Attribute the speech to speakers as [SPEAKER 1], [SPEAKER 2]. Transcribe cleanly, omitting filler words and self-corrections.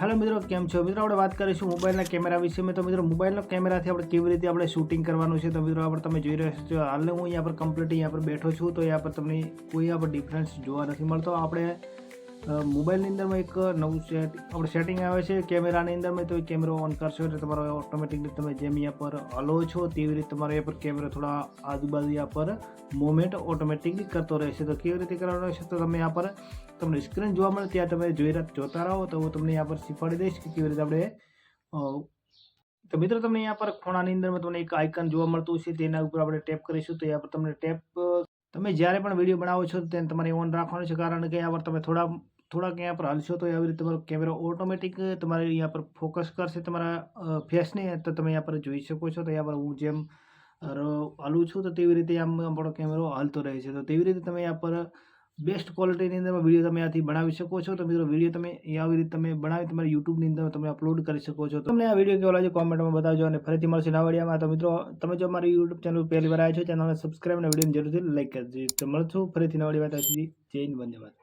[SPEAKER 1] Hello मित्रों, केम छो मित्रों? આપણે વાત કરીશું મોબાઈલના કેમેરા વિશે में। तो मित्रों મોબાઈલના કેમેરાથી આપણે કેવી રીતે આપણે શૂટિંગ કરવાનું છે। તો મિત્રો આપણે તમે જોઈ રહ્યા છો હાલ હું અહીંયા પર કમ્પ્લીટ અહીંયા પર બેઠો છું, તો અહીંયા પર તમને કોઈ અહીંયા પર ડિફરન્સ જોવા નથી મળતો। આપણે મોબાઈલની અંદરમાં એક નવું આપણે સેટિંગ આવે છે કેમેરાની અંદરમાં। તો કેમેરો ઓન કરશો એટલે તમારો ઓટોમેટિકલી તમે જેમ અહીંયા પર હલો છો તેવી રીતે તમારો અહીંયા પર કેમેરો થોડા આજુબાજુ અહીંયા પર મૂવમેન્ટ ઓટોમેટિકલી કરતો રહેશે। તો કેવી રીતે કરવાનો રહેશે તો તમે यहाँ पर તમને સ્ક્રીન જોવા મળે ત્યાં તમે જોતા રહો, તો હું તમને यहाँ पर શીખવાડી દઈશ કે કેવી રીતે આપણે તો મિત્રો તમને यहाँ पर ખૂણાની અંદરમાં તમને એક આઇકન જોવા મળતું છે, તેના ઉપર આપણે ટેપ કરીશું તો यहाँ पर તમને ટેપ તમે જ્યારે પણ વિડીયો બનાવો છો તેને તમારે ઓન રાખવાનું છે, કારણ કે यहाँ पर તમે થોડાક यहाँ पर હલશો તો આવી રીતે તમારો કેમેરો ઓટોમેટિક તમારે यहाँ पर ફોકસ કરશે તમારા ફેસને। તો તમે यहाँ पर જોઈ શકો છો, તો यहाँ पर હું જેમ હલું છું તો તેવી રીતે આમ આપણો કેમેરો હાલતો રહે છે। તો તેવી રીતે તમે यहाँ पर બેસ્ટ ક્વોલિટીની અંદર વિડીયો તમે આથી બનાવી શકો છો। તો મિત્રો વિડીયો તમે આવી રીતે તમે બનાવી તમારી યુટ્યુબની અંદર તમે અપલોડ કરી શકો છો। તમને આ વિડીયો કેવો લાગ્યો કોમેન્ટમાં બતાવજો, અને ફરીથી મળશે નવા વિડીયોમાં। તો મિત્રો તમે જો અમારી યુટ્યુબ ચેનલ પહેલી વાર આવ્યા છો, ચેનલને સબસ્ક્રાઈબ અને વિડીયોને જરૂરથી લાઈક કરજો। તો મળશું ફરીથી નવા વિડીયો. જય હિન્દ, ધન્યવાદ।